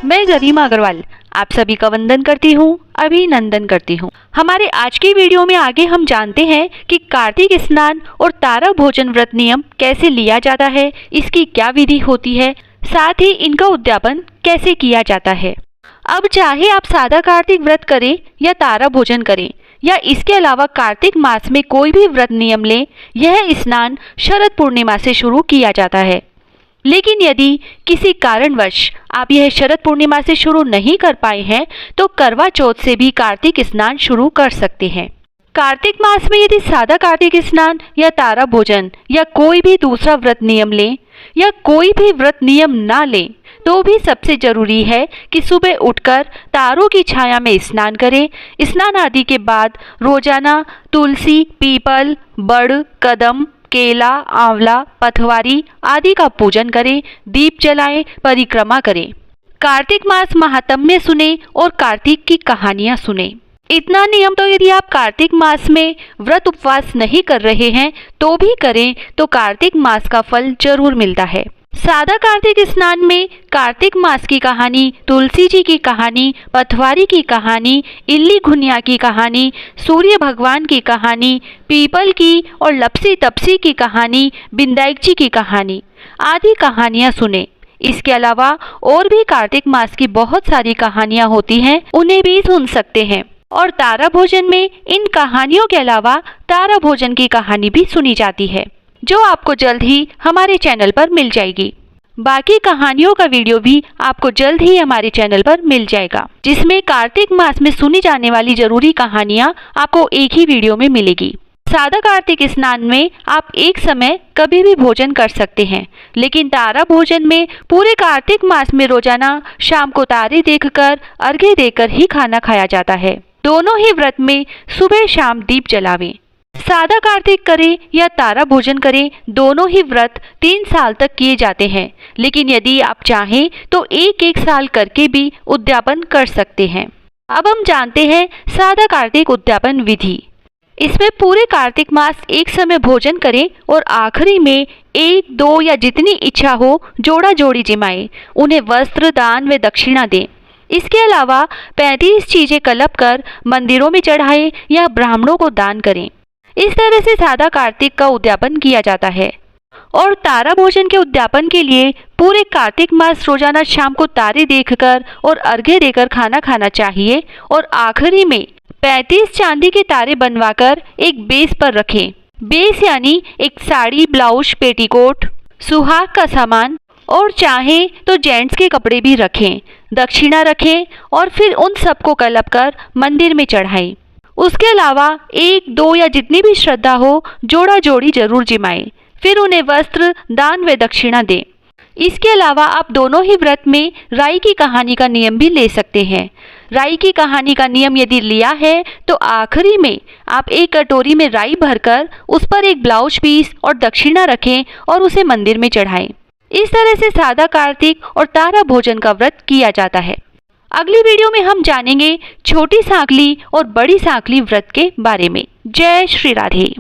मैं गरिमा अग्रवाल आप सभी का वंदन करती हूँ, अभिनंदन करती हूँ। हमारे आज की वीडियो में आगे हम जानते हैं कि कार्तिक स्नान और तारा भोजन व्रत नियम कैसे लिया जाता है, इसकी क्या विधि होती है, साथ ही इनका उद्यापन कैसे किया जाता है। अब चाहे आप सादा कार्तिक व्रत करें या तारा भोजन करें या इसके अलावा कार्तिक मास में कोई भी व्रत नियम लें, यह स्नान शरद पूर्णिमा से शुरू किया जाता है। लेकिन यदि किसी कारणवश आप यह शरद पूर्णिमा से शुरू नहीं कर पाए हैं तो करवा चौथ से भी कार्तिक स्नान शुरू कर सकते हैं। कार्तिक मास में यदि सादा कार्तिक स्नान या तारा भोजन या कोई भी दूसरा व्रत नियम लें या कोई भी व्रत नियम ना लें तो भी सबसे जरूरी है कि सुबह उठकर तारों की छाया में स्नान करें। स्नान आदि के बाद रोजाना तुलसी, पीपल, बड़, कदम, केला, आंवला, पथवारी आदि का पूजन करें, दीप जलाएं, परिक्रमा करें। कार्तिक मास महात्म्य सुने और कार्तिक की कहानियां सुने। इतना नियम तो यदि आप कार्तिक मास में व्रत उपवास नहीं कर रहे हैं तो भी करें तो कार्तिक मास का फल जरूर मिलता है। सादा कार्तिक स्नान में कार्तिक मास की कहानी, तुलसी जी की कहानी, पथवारी की कहानी, इल्ली घुनिया की कहानी, सूर्य भगवान की कहानी, पीपल की और लपसी तपसी की कहानी, बिंदाई जी की कहानी आदि कहानियां सुने। इसके अलावा और भी कार्तिक मास की बहुत सारी कहानियां होती हैं, उन्हें भी सुन सकते हैं। और तारा भोजन में इन कहानियों के अलावा तारा भोजन की कहानी भी सुनी जाती है, जो आपको जल्द ही हमारे चैनल पर मिल जाएगी। बाकी कहानियों का वीडियो भी आपको जल्द ही हमारे चैनल पर मिल जाएगा, जिसमें कार्तिक मास में सुनी जाने वाली जरूरी कहानियां आपको एक ही वीडियो में मिलेगी। सादा कार्तिक स्नान में आप एक समय कभी भी भोजन कर सकते हैं, लेकिन तारा भोजन में पूरे कार्तिक मास में रोजाना शाम को तारे देखकर, अर्घ्य देकर ही खाना खाया जाता है। दोनों ही व्रत में सुबह शाम दीप जलावें। सादा कार्तिक करें या तारा भोजन करें, दोनों ही व्रत 3 साल तक किए जाते हैं, लेकिन यदि आप चाहें तो एक साल करके भी उद्यापन कर सकते हैं। अब हम जानते हैं सादा कार्तिक उद्यापन विधि। इसमें पूरे कार्तिक मास एक समय भोजन करें और आखिरी में 1, 2 या जितनी इच्छा हो जोड़ा जोड़ी जिमाएं, उन्हें वस्त्र, दान व दक्षिणा दें। इसके अलावा 35 चीजें कलप कर मंदिरों में चढ़ाएं या ब्राह्मणों को दान करें। इस तरह से सादा कार्तिक का उद्यापन किया जाता है। और तारा भोजन के उद्यापन के लिए पूरे कार्तिक मास रोजाना शाम को तारे देखकर और अर्घ्य देकर खाना खाना चाहिए और आखिरी में 35 चांदी के तारे बनवाकर एक बेस पर रखें। बेस यानी एक साड़ी, ब्लाउज, पेटीकोट, सुहाग का सामान और चाहे तो जेंट्स के कपड़े भी रखें। दक्षिणा रखें और फिर उन सबको कलप कर मंदिर में चढ़ाएं। उसके अलावा 1, 2 या जितनी भी श्रद्धा हो जोड़ा जोड़ी जरूर जिमाएं, फिर उन्हें वस्त्र, दान व दक्षिणा दें। इसके अलावा आप दोनों ही व्रत में राई की कहानी का नियम भी ले सकते हैं। राई की कहानी का नियम यदि लिया है तो आखिरी में आप एक कटोरी में राई भरकर उस पर एक ब्लाउज पीस और दक्षिणा रखें और उसे मंदिर में चढ़ाएं। इस तरह से सादा कार्तिक और तारा भोजन का व्रत किया जाता है। अगली वीडियो में हम जानेंगे छोटी सांकली और बड़ी सांकली व्रत के बारे में। जय श्री राधे।